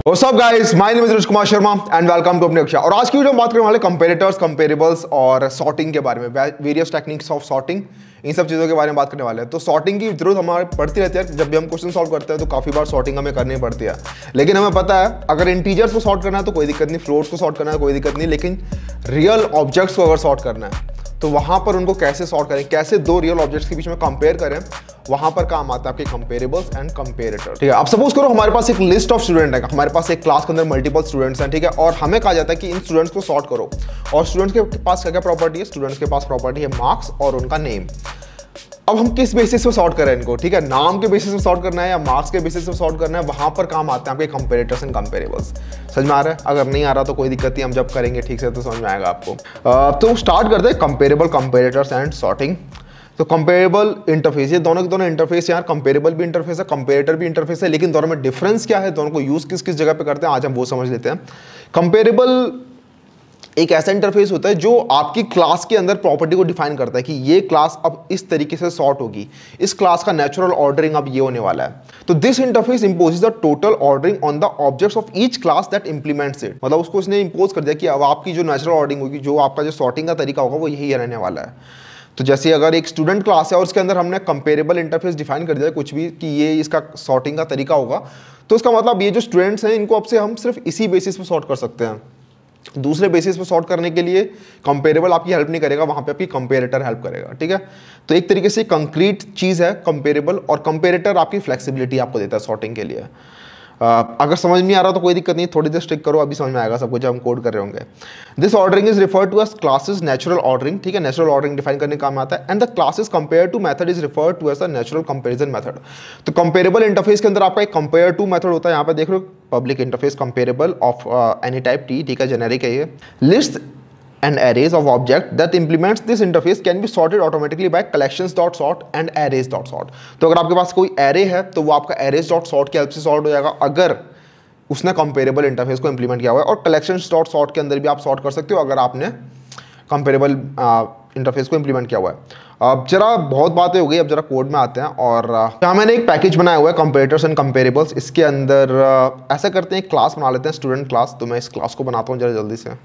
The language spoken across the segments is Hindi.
What's up guys, my name is Raj Kumar Sharma and welcome to अपने कक्षा। और आज की वीडियो में बात करने वाले कंपेरेटर्स, कंपेरेबल्स और सॉर्टिंग के बारे में, वेरियस टेक्निक्स ऑफ सॉर्टिंग, इन सब चीज़ों के बारे में बात करने वाले हैं। तो सॉर्टिंग की जरूरत हमारे पड़ती रहती है, जब भी हम क्वेश्चन सॉल्व करते हैं तो काफ़ी बार सॉर्टिंग हमें करनी पड़ती है। लेकिन हमें पता है अगर इंटीजर्स को सॉर्ट करना है तो कोई दिक्कत नहीं, फ्लोट्स को सॉर्ट करना है कोई दिक्कत नहीं, लेकिन रियल ऑब्जेक्ट्स को अगर सॉर्ट करना है तो वहां पर उनको कैसे सॉर्ट करें, कैसे दो रियल ऑब्जेक्ट्स के बीच में कंपेयर करें, वहां पर काम आता है आपके कंपेरेबल्स एंड कंपेरेटर। ठीक है, अब सपोज करो हमारे पास एक लिस्ट ऑफ स्टूडेंट है, हमारे पास एक क्लास के अंदर मल्टीपल स्टूडेंट्स हैं, ठीक है, और हमें कहा जाता है कि इन स्टूडेंट्स को सॉर्ट करो। और स्टूडेंट्स के पास क्या क्या प्रॉपर्टी है, स्टूडेंट्स के पास प्रॉपर्टी है मार्क्स और उनका नेम। अब हम किस बेसिस पे सॉर्ट करें इनको, ठीक है, नाम के बेसिस पे सॉर्ट करना है या मार्क्स के बेसिस पे सॉर्ट करना है, वहां पर काम आते हैं आपके कंपेरेटर्स एंड कंपेरेबल्स। समझ में आ रहा है? अगर नहीं आ रहा तो कोई दिक्कत नहीं, हम जब करेंगे ठीक से तो समझ में आएगा आपको। तो स्टार्ट करते हैं कंपेरेबल, कंपेरेटर्स एंड सॉर्टिंग। तो कंपेरेबल इंटरफेस, ये दोनों के दोनों इंटरफेस यार, कंपेरेबल भी इंटरफेस है, कंपेरेटर भी इंटरफेस है, लेकिन दोनों में डिफरेंस क्या है, दोनों को यूज किस किस जगह पे करते हैं, आज हम वो समझ लेते हैं। कंपेरेबल एक ऐसा इंटरफेस होता है जो आपकी क्लास के अंदर प्रॉपर्टी को डिफाइन करता है कि ये क्लास अब इस तरीके से सॉर्ट होगी, इस क्लास का नेचुरल ऑर्डरिंग अब ये होने वाला है। तो this interface imposes the total ordering on the objects of each class that implements it. मतलब उसको उसने इंपोज कर दिया कि अब आपकी जो नेचुरल ऑर्डरिंग होगी, जो आपका जो सॉर्टिंग का तरीका होगा वो यही रहने वाला है। तो जैसे अगर एक स्टूडेंट क्लास है और उसके अंदर हमने कंपेरेबल इंटरफेस डिफाइन कर दिया कुछ भी कि ये इसका सॉर्टिंग का तरीका होगा, तो इसका मतलब ये जो स्टूडेंट्स हैं इनको अब से हम सिर्फ इसी बेसिस पे सॉर्ट कर सकते हैं। दूसरे बेसिस पे सॉर्ट करने के लिए कंपेरेबल आपकी हेल्प नहीं करेगा, वहां पे आपकी कंपेरेटर हेल्प करेगा। ठीक है, तो एक तरीके से कंक्रीट चीज है कंपेरेबल, और कंपेरेटर आपकी फ्लेक्सिबिलिटी आपको देता है सॉर्टिंग के लिए। अगर समझ नहीं आ रहा तो कोई दिक्कत नहीं, थोड़ी देर स्टिक करो, अभी समझ में आएगा सब कुछ जब हम कोड कर रहे होंगे। This ordering is referred to as classes natural ordering. ठीक है, नेचुरल ऑर्डरिंग डिफाइन करने का काम आता है। And the classes compare to method is referred to as the natural comparison method. तो कंपेरेबल इंटरफेस के अंदर आपका एक कंपेयर टू मेथड होता है, यहाँ पे देख रहे हो, public interface comparable of any type T, ठीक है, जेनेरिक है ये। List and arrays of object that implements this interface can be sorted automatically by collections.sort and arrays.sort। तो अगर आपके पास कोई array है तो वो आपका arrays.sort की हेल्प से सॉर्ट हो जाएगा अगर उसने कंपेरेबल इंटरफेस को इंप्लीमेंट किया हुआ है। और collections.sort के अंदर भी आप सॉर्ट कर सकते हो अगर आपने कंपेरेबल इंटरफेस को इंप्लीमेंट किया हुआ है। अब जरा बहुत बातें हो गई, अब जरा कोड में आते हैं। और यहाँ मैंने एक पैकेज बनाया हुआ है कंपेरेटर्स एंड कंपेरेबल्स। इसके अंदर ऐसा करते हैं, एक क्लास बना लेते हैं, स्टूडेंट क्लास। तो मैं इस क्लास को बनाता हूँ जरा जल्दी से।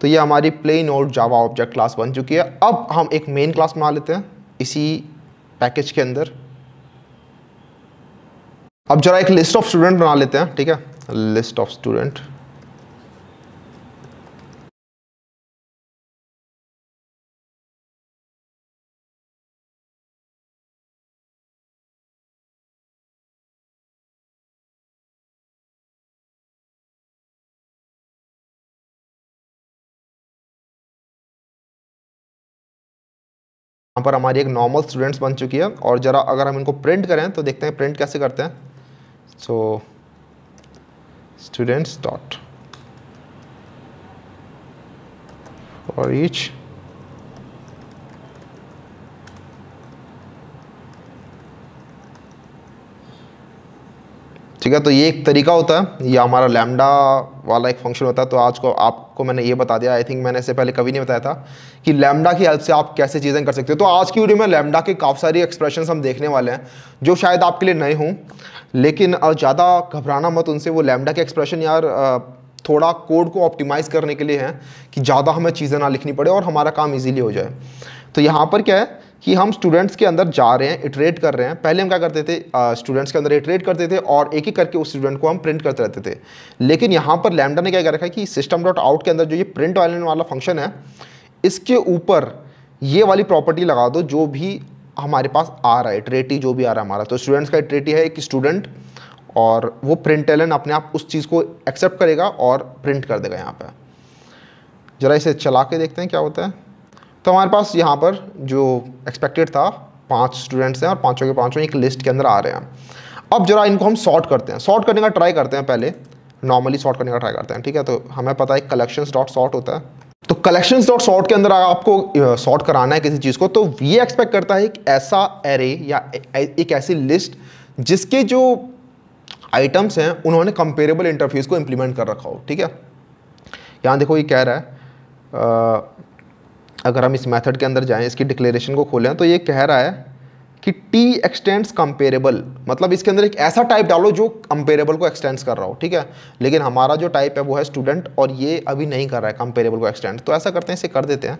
तो ये हमारी plain old Java object class बन चुकी है। अब हम एक मेन क्लास बना लेते हैं इसी पैकेज के अंदर। अब जरा एक लिस्ट ऑफ स्टूडेंट बना लेते हैं, ठीक है, लिस्ट ऑफ स्टूडेंट। यहाँ पर हमारी एक नॉर्मल स्टूडेंट्स बन चुकी है। और जरा अगर हम इनको प्रिंट करें तो देखते हैं प्रिंट कैसे करते हैं। So students dot for each, ठीक है। तो ये एक तरीका होता है, ये हमारा लैम्डा वाला एक फंक्शन होता है। तो आज को आपको मैंने ये बता दिया, आई थिंक मैंने इससे पहले कभी नहीं बताया था कि लैम्डा की हेल्प से आप कैसे चीज़ें कर सकते हो। तो आज की वीडियो में लैम्डा के काफ़ी सारी एक्सप्रेशंस हम देखने वाले हैं जो शायद आपके लिए नए हों, लेकिन ज़्यादा घबराना मत उनसे। वो लैम्डा के एक्सप्रेशन यार थोड़ा कोड को ऑप्टिमाइज़ करने के लिए हैं कि ज़्यादा हमें चीज़ें ना लिखनी पड़े और हमारा काम ईजीली हो जाए। तो यहाँ पर क्या है कि हम स्टूडेंट्स के अंदर जा रहे हैं, इटरेट कर रहे हैं। पहले हम क्या करते थे, स्टूडेंट्स के अंदर इटरेट करते थे और एक एक करके उस स्टूडेंट को हम प्रिंट करते रहते थे। लेकिन यहाँ पर लैम्डा ने क्या कर रखा है कि सिस्टम डॉट आउट के अंदर जो ये प्रिंट वाला फंक्शन है, इसके ऊपर ये वाली प्रॉपर्टी लगा दो जो भी हमारे पास आ रहा है, इटरेटी जो भी आ रहा है हमारा। तो स्टूडेंट्स का इटरेटी है एक स्टूडेंट, और वो प्रिंटलन अपने आप उस चीज़ को एक्सेप्ट करेगा और प्रिंट कर देगा। यहाँ पर जरा इसे चला के देखते हैं क्या होता है। तो हमारे पास यहाँ पर जो एक्सपेक्टेड था 5 स्टूडेंट्स हैं और पाँचों के पाँचों एक लिस्ट के अंदर आ रहे हैं। अब जरा इनको हम सॉर्ट करते हैं, सॉर्ट करने का ट्राई करते हैं। पहले नॉर्मली सॉर्ट करने का ट्राई करते हैं, ठीक है। तो हमें पता है कलेक्शंस डॉट सॉर्ट होता है। तो कलेक्शंस डॉट सॉर्ट के अंदर आपको सॉर्ट कराना है किसी चीज़ को, तो ये एक्सपेक्ट करता है एक ऐसा एरे या एक ऐसी लिस्ट जिसके जो आइटम्स हैं उन्होंने कंपेरेबल इंटरफेस को इंप्लीमेंट कर रखा हो। ठीक है, यहाँ देखो ये कह रहा है अगर हम इस मेथड के अंदर जाएं, इसकी डिक्लेरेशन को खोलें, तो ये कह रहा है कि टी एक्सटेंड्स कंपेरेबल, मतलब इसके अंदर एक ऐसा टाइप डालो जो कंपेरेबल को एक्सटेंड्स कर रहा हो। ठीक है, लेकिन हमारा जो टाइप है वो है स्टूडेंट और ये अभी नहीं कर रहा है कंपेरेबल को एक्सटेंड, तो ऐसा करते हैं इसे कर देते हैं।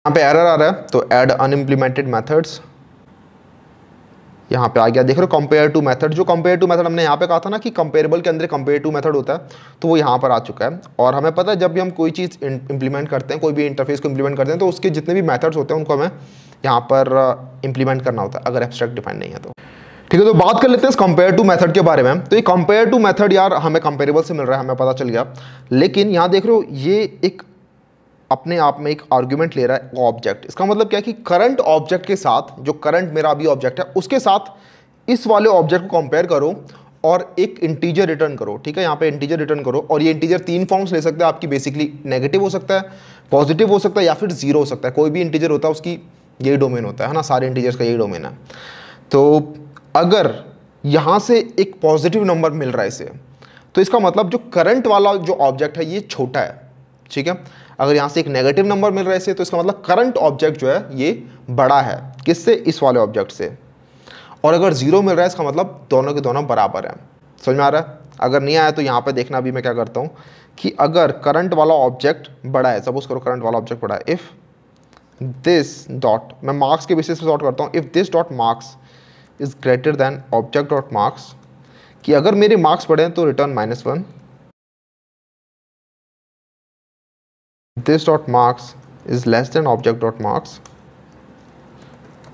यहाँ पे एरर आ रहा है तो ऐड अनइम्प्लीमेंटेड मेथड्स, यहाँ पे आ गया। देख रहे हो कंपेयर टू मेथड, जो कंपेयर टू मेथड हमने यहाँ पे कहा था ना कि कंपेरेबल के अंदर कंपेयर टू मेथड होता है, तो वो यहाँ पर आ चुका है। और हमें पता है जब भी हम कोई चीज़ इंप्लीमेंट करते हैं, कोई भी इंटरफेस को इंप्लीमेंट करते हैं, तो उसके जितने भी मेथड्स होते हैं उनको हमें यहाँ पर इंप्लीमेंट करना होता है अगर एब्स्ट्रैक्ट डिफाइन नहीं है तो। ठीक है, तो बात कर लेते हैं कंपेयर टू मेथड के बारे में। तो ये कंपेयर टू मेथड यार हमें कंपेरेबल से मिल रहा है, हमें पता चल गया, लेकिन यहाँ देख रहे हो ये एक अपने आप में एक आर्ग्यूमेंट ले रहा है ऑब्जेक्ट। इसका मतलब क्या है कि करंट ऑब्जेक्ट के साथ, जो करंट मेरा अभी ऑब्जेक्ट है उसके साथ इस वाले ऑब्जेक्ट को कंपेयर करो और एक इंटीजर रिटर्न करो। ठीक है, यहाँ पे इंटीजर रिटर्न करो और ये इंटीजर तीन फॉर्म्स ले सकता है आपकी, बेसिकली नेगेटिव हो सकता है, पॉजिटिव हो सकता है या फिर जीरो हो सकता है। कोई भी इंटीजर होता है उसकी यही डोमेन होता है ना, सारे इंटीजर्स का यही डोमेन है। तो अगर यहाँ से एक पॉजिटिव नंबर मिल रहा है इसे, तो इसका मतलब जो करंट वाला जो ऑब्जेक्ट है ये छोटा है। ठीक है, अगर यहाँ से एक नेगेटिव नंबर मिल रहा है इसे, तो इसका मतलब करंट ऑब्जेक्ट जो है ये बड़ा है किससे, इस वाले ऑब्जेक्ट से। और अगर जीरो मिल रहा है इसका मतलब दोनों के दोनों बराबर है। समझ में आ रहा है? अगर नहीं आया तो यहाँ पे देखना, अभी मैं क्या करता हूँ कि अगर करंट वाला ऑब्जेक्ट बड़ा है, सपोज करो करंट वाला ऑब्जेक्ट बड़ा है, इफ दिस डॉट, मैं मार्क्स के बेसिस पे सॉर्ट करता हूँ, if this dot marks is greater than object dot marks, कि अगर मेरे मार्क्स बड़े हैं तो return -1, this dot marks is less than object dot marks,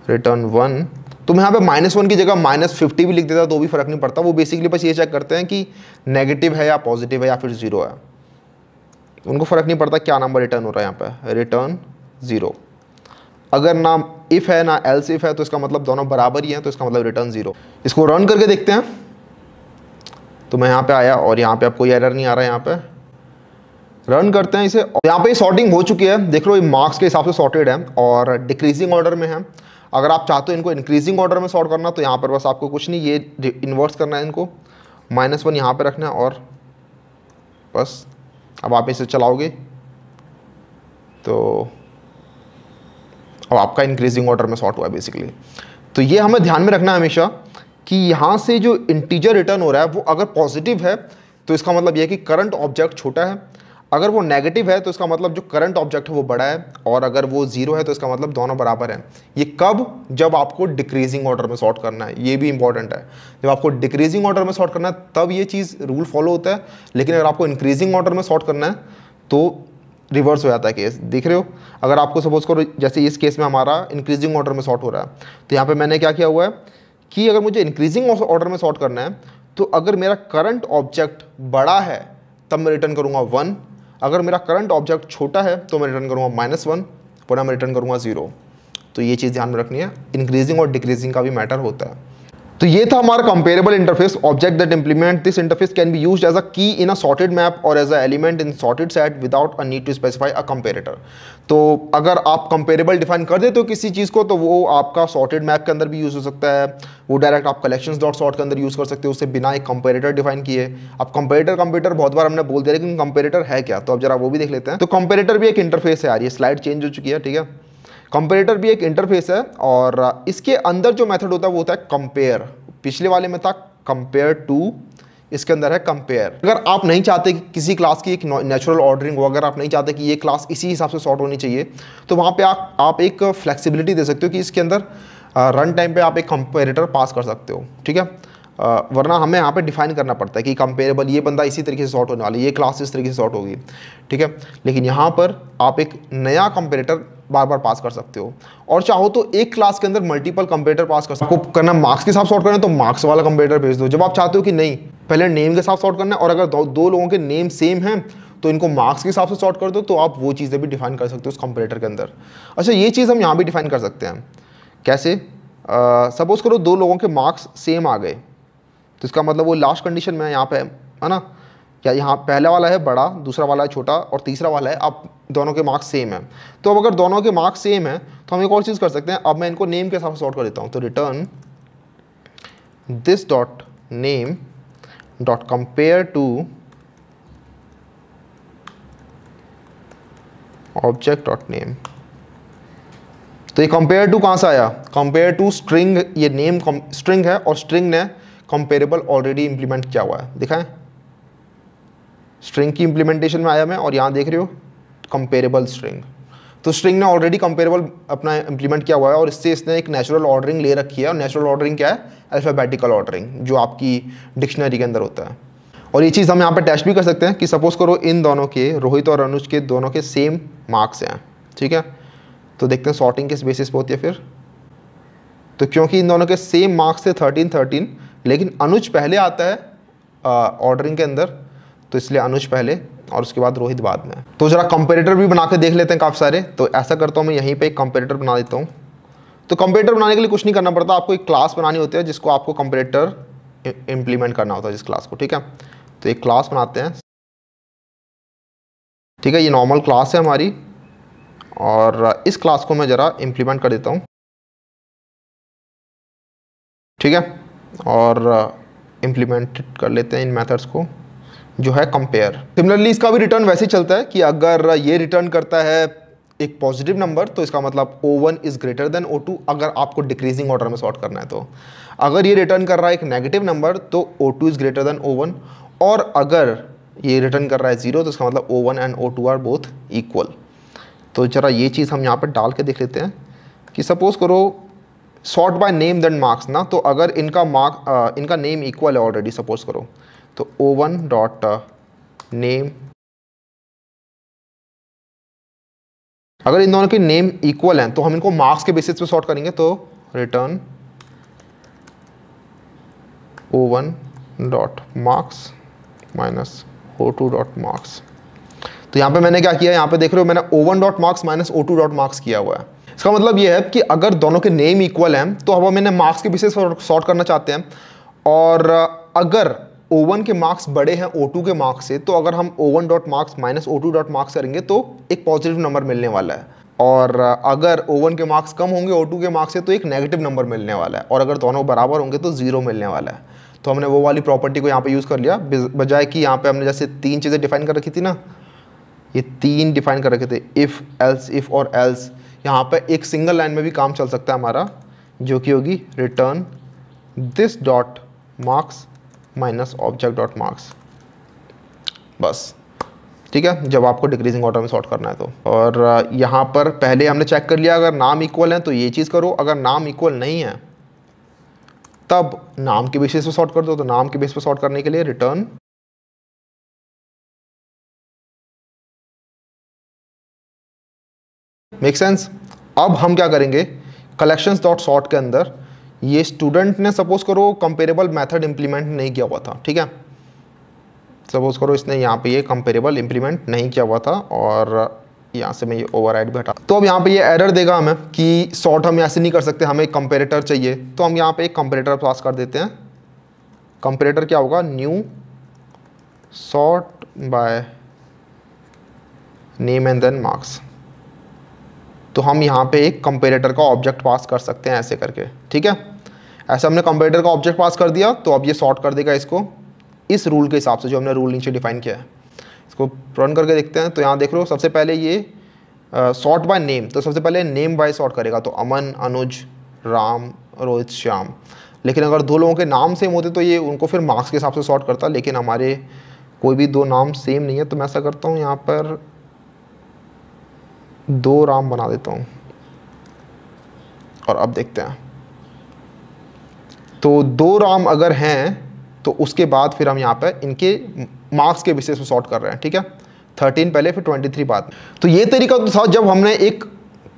return 1। तो मैं यहाँ पे -1 की जगह -50 भी लिख देता तो भी फर्क नहीं पड़ता। वो बेसिकली बस ये चेक करते हैं कि नेगेटिव है या पॉजिटिव है या फिर जीरो है, उनको फर्क नहीं पड़ता क्या नंबर रिटर्न हो रहा है। यहाँ पे रिटर्न 0। अगर ना इफ है ना एल्स इफ है तो इसका मतलब दोनों बराबर ही हैं, तो इसका मतलब रिटर्न 0। इसको रन करके देखते हैं। तो मैं यहाँ पे आया और यहाँ पे अब कोई एरर नहीं आ रहा है। यहाँ पे रन करते हैं इसे, यहाँ पे सॉर्टिंग हो चुकी है। देख लो ये मार्क्स के हिसाब से सॉर्टेड है और डिक्रीजिंग ऑर्डर में है। अगर आप चाहते हो इनको इंक्रीजिंग ऑर्डर में सॉर्ट करना, तो यहाँ पर बस आपको कुछ नहीं, ये इन्वर्स करना है, इनको -1 यहाँ पे रखना है और बस अब आप इसे चलाओगे तो अब आपका इंक्रीजिंग ऑर्डर में सॉर्ट हुआ है बेसिकली। तो ये हमें ध्यान में रखना है हमेशा कि यहाँ से जो इंटीजर रिटर्न हो रहा है वो अगर पॉजिटिव है तो इसका मतलब ये है कि करंट ऑब्जेक्ट छोटा है, अगर वो नेगेटिव है तो इसका मतलब जो करंट ऑब्जेक्ट है वो बड़ा है, और अगर वो जीरो है तो इसका मतलब दोनों बराबर हैं। ये कब, जब आपको डिक्रीजिंग ऑर्डर में सॉर्ट करना है, ये भी इंपॉर्टेंट है। जब आपको डिक्रीजिंग ऑर्डर में सॉर्ट करना है तब ये चीज़ रूल फॉलो होता है, लेकिन अगर आपको इंक्रीजिंग ऑर्डर में सॉर्ट करना है तो रिवर्स हो जाता है केस। देख रहे हो, अगर आपको सपोज करो जैसे इस केस में हमारा इंक्रीजिंग ऑर्डर में सॉर्ट हो रहा है, तो यहाँ पर मैंने क्या किया हुआ है कि अगर मुझे इंक्रीजिंग ऑर्डर में सॉर्ट करना है तो अगर मेरा करंट ऑब्जेक्ट बड़ा है तब मैं रिटर्न करूँगा 1, अगर मेरा करंट ऑब्जेक्ट छोटा है तो मैं रिटर्न करूँगा -1, पुनः मैं रिटर्न करूँगा 0। तो ये चीज़ ध्यान में रखनी है, इंक्रीजिंग और डिक्रीजिंग का भी मैटर होता है। तो ये था हमारा comparable interface. Object that implement this interface can be used as a key in a sorted map और as a element in sorted set without a need to specify a comparator. तो अगर आप कंपेरेबल डिफाइन कर देते हो किसी चीज़ को तो वो आपका सॉर्टेड मैप के अंदर भी यूज़ हो सकता है, वो डायरेक्ट आप कलेक्शंस डॉट सॉर्ट के अंदर यूज़ कर सकते हो उससे बिना एक कंपेरेटर डिफाइन किए। अब कंपेरेटर बहुत बार हमने बोल दिया, लेकिन कंपेरेटर है क्या, तो अब जरा वो भी देख लेते हैं। तो कंपेरेटर भी एक इंटरफेस है यार, ये स्लाइड चेंज हो चुकी है, ठीक है। कंपेरेटर भी एक इंटरफेस है और इसके अंदर जो मेथड होता है वो होता है कंपेयर। पिछले वाले में था कंपेयर टू, इसके अंदर है कंपेयर। अगर आप नहीं चाहते कि किसी क्लास की एक नेचुरल ऑर्डरिंग हो, अगर आप नहीं चाहते कि ये क्लास इसी हिसाब से सॉर्ट होनी चाहिए, तो वहाँ पे आप एक फ्लेक्सिबिलिटी दे सकते हो कि इसके अंदर रन टाइम पे आप एक कंपेरेटर पास कर सकते हो, ठीक है। वरना हमें यहाँ पे डिफाइन करना पड़ता है कि कंपेरेबल ये बंदा इसी तरीके से सॉर्ट होने वाला है, ये क्लास इस तरीके से सॉर्ट होगी, ठीक है। लेकिन यहाँ पर आप एक नया कंपेरेटर बार बार पास कर सकते हो, और चाहो तो एक क्लास के अंदर मल्टीपल कंपेरेटर पास कर सकते हो। आपको करना मार्क्स के साथ सॉर्ट करना है तो मार्क्स वाला कंपेरेटर भेज दो। जब आप चाहते हो कि नहीं पहले नेम के साथ सॉर्ट करना है और अगर दो लोगों के नेम सेम हैं तो इनको मार्क्स के हिसाब से सॉर्ट कर दो, तो आप वो चीज़ें भी डिफाइन कर सकते हो उस कंपेरेटर के अंदर। अच्छा, ये चीज़ हम यहाँ भी डिफाइन कर सकते हैं। कैसे? सपोज करो दो लोगों के मार्क्स सेम आ गए, तो इसका मतलब वो लास्ट कंडीशन में यहाँ पे है ना, या यहाँ पहला वाला है बड़ा, दूसरा वाला है छोटा और तीसरा वाला है, अब दोनों के मार्क्स सेम है। तो अब अगर दोनों के मार्क्स सेम है तो हम एक और चीज़ कर सकते हैं, अब मैं इनको नेम के हिसाब से सॉर्ट कर देता हूँ। तो return this dot name dot compare to object dot name. तो ये कंपेयर टू कहाँ से आया? कंपेयर टू स्ट्रिंग, ये नेम स्ट्रिंग है और स्ट्रिंग ने कंपेरेबल ऑलरेडी इंप्लीमेंट किया हुआ है, दिखाएं स्ट्रिंग की इंप्लीमेंटेशन में आया मैं, और यहाँ देख रहे हो कंपेरेबल स्ट्रिंग। तो स्ट्रिंग ने ऑलरेडी कंपेरेबल अपना इंप्लीमेंट किया हुआ है और इससे इसने एक नेचुरल ऑर्डरिंग ले रखी है। और नेचुरल ऑर्डरिंग क्या है? अल्फ़ाबेटिकल ऑर्डरिंग, जो आपकी डिक्शनरी के अंदर होता है। और ये चीज़ हम यहाँ पर टेस्ट भी कर सकते हैं कि सपोज करो इन दोनों के, रोहित और अनुज के दोनों के सेम मार्क्स हैं, ठीक है। तो देखते हैं सॉर्टिंग किस बेसिस पे होती है फिर। तो क्योंकि इन दोनों के सेम मार्क्स थे 13, लेकिन अनुज पहले आता है ऑर्डरिंग के अंदर, तो इसलिए अनुज पहले और उसके बाद रोहित बाद में। तो जरा कंपेरेटर भी बना के देख लेते हैं काफ़ी सारे। तो ऐसा करता हूँ मैं, यहीं पे एक कंपेरेटर बना देता हूँ। तो कंपेरेटर बनाने के लिए कुछ नहीं करना पड़ता, आपको एक क्लास बनानी होती है जिसको आपको कंपेरेटर इम्प्लीमेंट करना होता है, जिस क्लास को, ठीक है। तो एक क्लास बनाते हैं, ठीक है। ये नॉर्मल क्लास है हमारी और इस क्लास को मैं ज़रा इम्प्लीमेंट कर देता हूँ, ठीक है। और इम्प्लीमेंट कर लेते हैं इन मेथड्स को, जो है कंपेयर। सिमिलरली इसका भी रिटर्न वैसे ही चलता है कि अगर ये रिटर्न करता है एक पॉजिटिव नंबर तो इसका मतलब O1 is greater than O2, अगर आपको डिक्रीजिंग ऑर्डर में सॉर्ट करना है तो। अगर ये रिटर्न कर रहा है एक नेगेटिव नंबर तो O2 is greater than O1, और अगर ये रिटर्न कर रहा है 0 तो इसका मतलब O1 and O2 are both equal. तो जरा ये चीज़ हम यहाँ पर डाल के देख लेते हैं कि सपोज करो sort by name then marks ना, तो अगर इनका नेम इक्वल है ऑलरेडी, सपोज करो, तो O1 डॉट नेम, अगर इन दोनों के नेम इक्वल हैं तो हम इनको मार्क्स के बेसिस पे सॉर्ट करेंगे। तो return O1 dot marks minus O2 dot marks. तो यहाँ पे मैंने क्या किया, यहाँ पे देख रहे हो मैंने O1 dot marks minus O2 dot marks किया हुआ है। इसका मतलब ये है कि अगर दोनों के नेम इक्वल हैं तो अब हम इन्हें मार्क्स के बेसिस सॉर्ट करना चाहते हैं, और अगर O1 के मार्क्स बड़े हैं O2 के मार्क्स से, तो अगर हम O1 dot marks minus O2 dot marks करेंगे तो एक पॉजिटिव नंबर मिलने वाला है, और अगर O1 के मार्क्स कम होंगे O2 के मार्क्स से तो एक नेगेटिव नंबर मिलने वाला है, और अगर दोनों बराबर होंगे तो 0 मिलने वाला है। तो हमने वो वाली प्रॉपर्टी को यहाँ पे यूज़ कर लिया, बजाय कि यहाँ पे हमने जैसे 3 चीज़ें डिफाइन कर रखी थी ना, ये 3 डिफाइन कर रखे थे, इफ़, एल्स, इफ़ और एल्स। यहाँ पे एक सिंगल लाइन में भी काम चल सकता है हमारा, जो कि होगी return this dot marks minus object dot marks, बस, ठीक है, जब आपको डिक्रीजिंग ऑर्डर में सॉर्ट करना है तो। और यहाँ पर पहले हमने चेक कर लिया, अगर नाम इक्वल है तो ये चीज़ करो, अगर नाम इक्वल नहीं है तब नाम के बेसिस पे सॉर्ट कर दो। तो नाम के बेसिस पे सॉर्ट करने के लिए रिटर्न मेक सेंस। अब हम क्या करेंगे, कलेक्शंस डॉट सॉर्ट के अंदर ये स्टूडेंट ने सपोज करो कंपेरेबल मेथड इंप्लीमेंट नहीं किया हुआ था, ठीक है। सपोज करो इसने यहाँ पे ये कंपेरेबल इंप्लीमेंट नहीं किया हुआ था, और यहाँ से मैं ये ओवरराइड भी हटा। तो अब यहाँ पे ये एरर देगा हमें कि सॉर्ट हम ऐसे नहीं कर सकते, हमें एक कंपेरेटर चाहिए। तो हम यहाँ पे एक कंपेरेटर पास कर देते हैं। कंपेरेटर क्या होगा, new sort by name and then marks. तो हम यहाँ पे एक कंपेरेटर का ऑब्जेक्ट पास कर सकते हैं ऐसे करके, ठीक है। ऐसे हमने कंपेरेटर का ऑब्जेक्ट पास कर दिया, तो अब ये सॉर्ट कर देगा इसको इस रूल के हिसाब से जो हमने रूल नीचे डिफाइन किया है। इसको रन करके देखते हैं। तो यहाँ देख लो, सबसे पहले ये सॉर्ट बाय नेम, तो सबसे पहले नेम बाय सॉर्ट करेगा, तो अमन, अनुज, राम, रोहित, श्याम। लेकिन अगर 2 लोगों के नाम सेम होते तो ये उनको फिर मार्क्स के हिसाब से सॉर्ट करता, लेकिन हमारे कोई भी 2 नाम सेम नहीं है। तो मैं ऐसा करता हूँ, यहाँ पर 2 राम बना देता हूँ, और अब देखते हैं। तो 2 राम अगर हैं तो उसके बाद फिर हम यहाँ पे इनके मार्क्स के बेसिस पे सॉर्ट कर रहे हैं, ठीक है। 13 पहले, फिर 23 बाद में। तो ये तरीका तो था जब हमने एक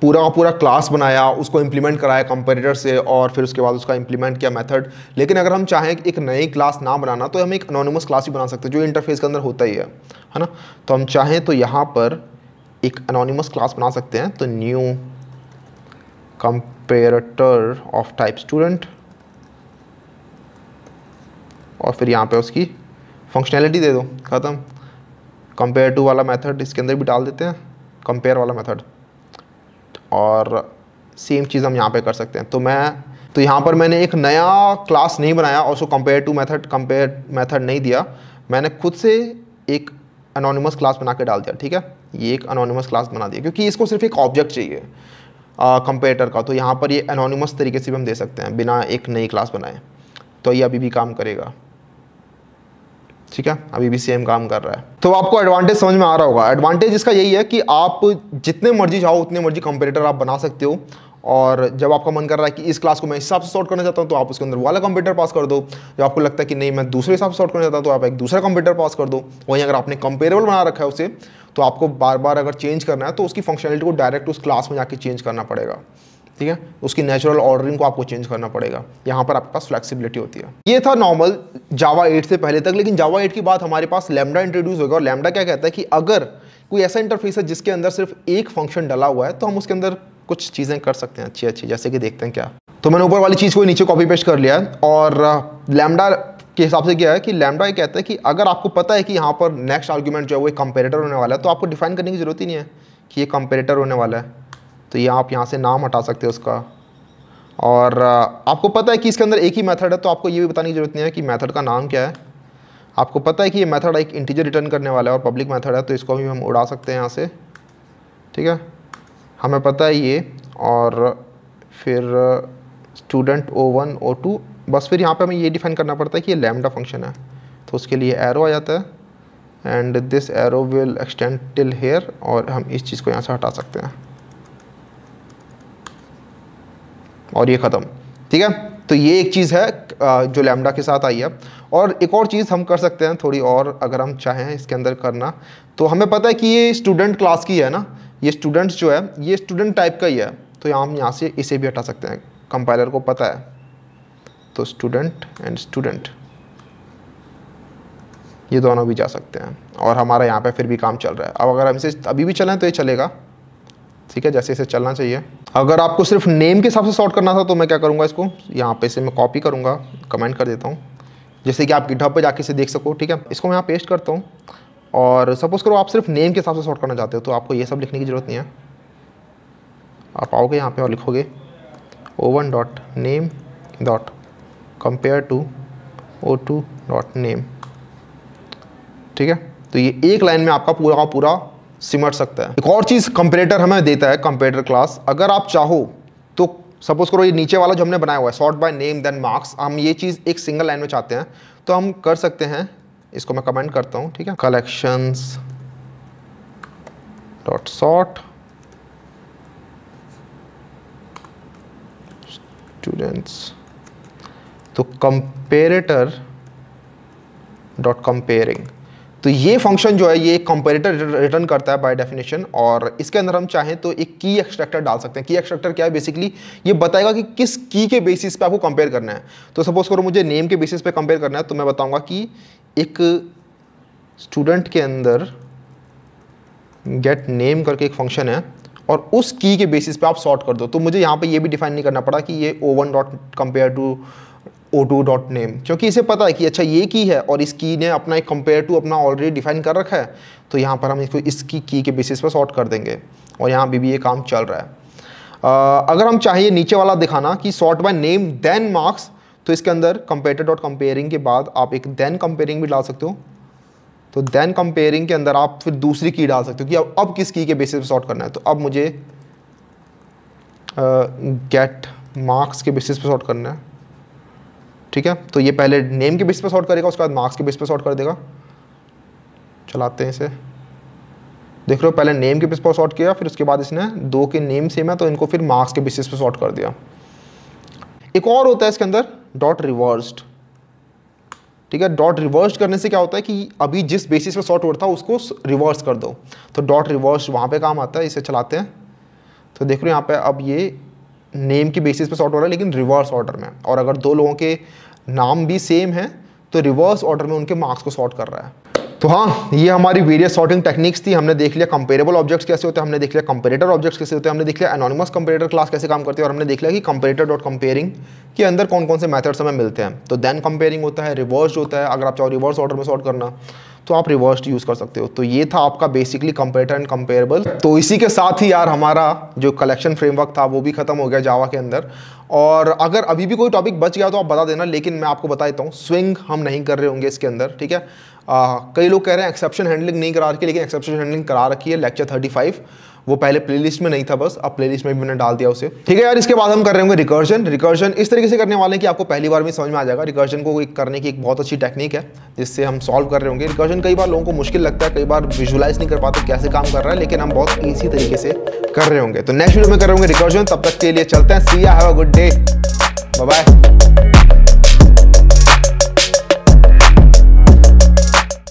पूरा क्लास बनाया, उसको इंप्लीमेंट कराया कंपेरेटर से, और फिर उसके बाद उसका इंप्लीमेंट किया मेथड। लेकिन अगर हम चाहें एक नई क्लास ना बनाना तो हम एक एनोनिमस क्लास ही बना सकते हैं, जो इंटरफेस के अंदर होता ही है ना। तो हम चाहें तो यहाँ पर एक एनोनिमस क्लास बना सकते हैं। तो new comparator of type student, और फिर यहाँ पे उसकी फंक्शनैलिटी दे दो, ख़त्म। कंपेयर टू वाला मेथड इसके अंदर भी डाल देते हैं, कंपेयर वाला मेथड, और सेम चीज़ हम यहाँ पे कर सकते हैं। तो यहाँ पर मैंने एक नया क्लास नहीं बनाया और उसको कंपेयर मेथड नहीं दिया, मैंने खुद से एक एनोनिमस क्लास बना के डाल दिया, ठीक है। ये एक एनोनिमस क्लास बना दिया क्योंकि इसको सिर्फ एक ऑब्जेक्ट चाहिए कंपेरेटर का, तो यहाँ पर ये एनोनिमस तरीके से भी हम दे सकते हैं बिना एक नई क्लास बनाए, तो ये अभी भी काम करेगा, ठीक है, अभी भी सेम काम कर रहा है। तो आपको एडवांटेज समझ में आ रहा होगा। एडवांटेज इसका यही है कि आप जितने मर्जी चाहो उतने मर्जी कंपेरेटर आप बना सकते हो, और जब आपका मन कर रहा है कि इस क्लास को मैं इस हिसाब से सॉर्ट करना चाहता हूँ तो आप उसके अंदर वाला कंप्यूटर पास कर दो, जब आपको लगता है कि नहीं मैं दूसरे हिसाब से सॉर्ट करना चाहता हूँ तो आप एक दूसरा कंप्यूटर पास कर दो। वहीं अगर आपने कंपेरेबल बना रखा है उसे, तो आपको बार बार अगर चेंज करना है तो उसकी फंक्शनलिटी को डायरेक्ट उस क्लास में जाके चेंज करना पड़ेगा, ठीक है, उसकी नेचुरल ऑर्डरिंग को आपको चेंज करना पड़ेगा। यहाँ पर आपके पास फ्लेक्सिबिलिटी होती है। ये था नॉर्मल जावा 8 से पहले तक, लेकिन जावा 8 के बाद हमारे पास लैम्डा इंट्रोड्यूस होगा, और लैम्डा क्या कहता है कि अगर कोई ऐसा इंटरफेस है जिसके अंदर सिर्फ एक फंक्शन डला हुआ है तो हम उसके अंदर कुछ चीज़ें कर सकते हैं अच्छी अच्छी, जैसे कि देखते हैं क्या। तो मैंने ऊपर वाली चीज़ को नीचे कॉपी पेस्ट कर लिया है, और लैम्डा के हिसाब से क्या है कि लैम्डा ये कहता है कि अगर आपको पता है कि यहाँ पर नेक्स्ट आर्ग्यूमेंट जो है वो एक कंपेरेटर होने वाला है, तो आपको डिफाइन करने की जरूरत ही नहीं है कि ये कंपेरेटर होने वाला है। तो ये आप यहाँ से नाम हटा सकते हो उसका, और आपको पता है कि इसके अंदर एक ही मेथड है, तो आपको ये भी बताने की जरूरत नहीं है कि मेथड का नाम क्या है। आपको पता है कि ये मेथड एक इंटीजर रिटर्न करने वाला है और पब्लिक मेथड है, तो इसको भी हम उड़ा सकते हैं यहाँ से, ठीक है, हमें पता है ये। और फिर स्टूडेंट O1 O2, बस फिर यहाँ पे हमें ये डिफाइन करना पड़ता है कि ये लैम्डा फंक्शन है, तो उसके लिए एरो आ जाता है, and this arrow will extend till here, और हम इस चीज़ को यहाँ से हटा सकते हैं, और ये ख़त्म, ठीक है। तो ये एक चीज़ है जो लैम्डा के साथ आई है। और एक और चीज़ हम कर सकते हैं थोड़ी और, अगर हम चाहें इसके अंदर करना, तो हमें पता है कि ये स्टूडेंट क्लास की है ना, ये स्टूडेंट्स जो है ये स्टूडेंट टाइप का ही है, तो यहाँ हम यहाँ से इसे भी हटा सकते हैं, कंपाइलर को पता है। तो स्टूडेंट एंड स्टूडेंट ये दोनों भी जा सकते हैं, और हमारा यहाँ पे फिर भी काम चल रहा है। अब अगर हम इसे अभी भी चलें तो ये चलेगा, ठीक है, जैसे इसे चलना चाहिए। अगर आपको सिर्फ नेम के हिसाब से सॉर्ट करना था तो मैं क्या करूँगा, इसको यहाँ पे से मैं कॉपी करूँगा, कमेंट कर देता हूँ, जैसे कि आप गिटहब पे जाके इसे देख सको, ठीक है। इसको मैं यहाँ पेस्ट करता हूँ, और सपोज करो आप सिर्फ नेम के हिसाब से सॉर्ट करना चाहते हो, तो आपको ये सब लिखने की ज़रूरत नहीं है। आप आओगे यहाँ पे और लिखोगे O1.name.compare to O2.name, ठीक है। तो ये एक लाइन में आपका पूरा का पूरा सिमट सकता है। एक और चीज़ कंपेरेटर हमें देता है, कंपेरेटर क्लास। अगर आप चाहो तो सपोज करो ये नीचे वाला जो हमने बनाया हुआ है sort by name then marks, हम ये चीज़ एक सिंगल लाइन में चाहते हैं तो हम कर सकते हैं। इसको मैं कमेंट करता हूँ, ठीक है, कलेक्शंस डॉट सॉर्ट स्टूडेंट्स, तो कंपेरेटर डॉट कंपेयरिंग। तो ये फंक्शन जो है ये कंपेरेटर रिटर्न करता है बाय डेफिनेशन, और इसके अंदर हम चाहें तो एक की एक्सट्रैक्टर डाल सकते हैं। की एक्सट्रैक्टर क्या है, बेसिकली ये बताएगा कि किस की के बेसिस पे आपको कंपेयर करना है। तो सपोज करो मुझे नेम के बेसिस पे कंपेयर करना है, तो मैं बताऊंगा कि एक स्टूडेंट के अंदर गेट नेम करके एक फंक्शन है, और उस की के बेसिस पे आप सॉर्ट कर दो। तो मुझे यहाँ पे ये भी डिफाइन नहीं करना पड़ा कि ये O1 dot compare to O2 dot name, क्योंकि इसे पता है कि अच्छा ये की है और इस की ने अपना एक कंपेयर टू अपना ऑलरेडी डिफाइन कर रखा है, तो यहाँ पर हम इसको इसकी की के बेसिस पर सॉर्ट कर देंगे, और यहाँ भी ये काम चल रहा है। अगर हम चाहिए नीचे वाला दिखाना कि sort by name then marks, तो इसके अंदर कंपेरेटर डॉट कंपेयरिंग के बाद आप एक देन कंपेयरिंग भी डाल सकते हो। तो देन कंपेयरिंग के अंदर आप फिर दूसरी की डाल सकते हो कि अब किस की के बेसिस पे सॉर्ट करना है। तो अब मुझे गेट मार्क्स के बेसिस पे सॉर्ट करना है, ठीक है। तो ये पहले नेम के बेसिस पे सॉर्ट करेगा, उसके बाद मार्क्स के बेसिस पे सॉर्ट कर देगा। चलाते हैं इसे, देख रहे हो, पहले नेम के बेसिस पे सॉर्ट किया, फिर उसके बाद इसने दो के नेम सेम है तो इनको फिर मार्क्स के बेसिस पे सॉर्ट कर दिया। एक और होता है इसके अंदर डॉट रिवर्स्ड, ठीक है। डॉट रिवर्स करने से क्या होता है कि अभी जिस बेसिस पे सॉर्ट हो रहा था उसको रिवर्स कर दो, तो डॉट रिवर्स वहाँ पे काम आता है। इसे चलाते हैं तो देख रहे हो यहाँ पे अब ये नेम की बेसिस पे सॉर्ट हो रहा है लेकिन रिवर्स ऑर्डर में, और अगर दो लोगों के नाम भी सेम है तो रिवर्स ऑर्डर में उनके मार्क्स को सॉर्ट कर रहा है। तो हाँ, ये हमारी वेरियस सॉर्टिंग टेक्निक्स थी। हमने देख लिया कंपेरेबल ऑब्जेक्ट्स कैसे होते हैं, हमने देख लिया कंपेरेटर ऑब्जेक्ट्स कैसे होते हैं, हमने देख लिया एनोनिमस कंपेरेटर क्लास कैसे काम करती है, और हमने देख लिया कि कंपेरेटर डॉट कंपेयरिंग के अंदर कौन कौन से मेथड्स हमें मिलते हैं। तो देन कंपेयरिंग होता है, रिवर्स होता है, अगर आप चाहो रिवर्स ऑर्डर में सॉर्ट करना तो आप रिवर्स यूज़ कर सकते हो। तो ये था आपका बेसिकली कंपेरेटर एंड कंपेरेबल। तो इसी के साथ ही यार हमारा जो कलेक्शन फ्रेमवर्क था वो भी खत्म हो गया जावा के अंदर। और अगर अभी भी कोई टॉपिक बच गया तो आप बता देना, लेकिन मैं आपको बता देता हूँ स्विंग हम नहीं कर रहे होंगे इसके अंदर, ठीक है। कई लोग कह रहे हैं एक्सेप्शन हैंडलिंग नहीं करा रखी, लेकिन एक्सेप्शन हैंडलिंग करा रखी है लेक्चर 35। वो पहले प्लेलिस्ट में नहीं था, बस अब प्लेलिस्ट में भी मैंने डाल दिया उसे, ठीक है यार। इसके बाद हम कर रहे होंगे रिकर्जन। रिकर्जन इस तरीके से करने वाले हैं कि आपको पहली बार में समझ में आ जाएगा। रिकर्जन को करने की एक बहुत अच्छी टेक्निक है जिससे हम सॉल्व कर रहे होंगे। रिकर्जन कई बार लोगों को मुश्किल लगता है, कई बार विजुलाइज नहीं कर पाते कैसे काम कर रहा है, लेकिन हम बहुत ईजी तरीके से कर रहे होंगे। तो नेक्स्ट वीडियो में कर रहे होंगे रिकर्जन। तब तक के लिए चलते हैं, see ya, have a good day, bye bye.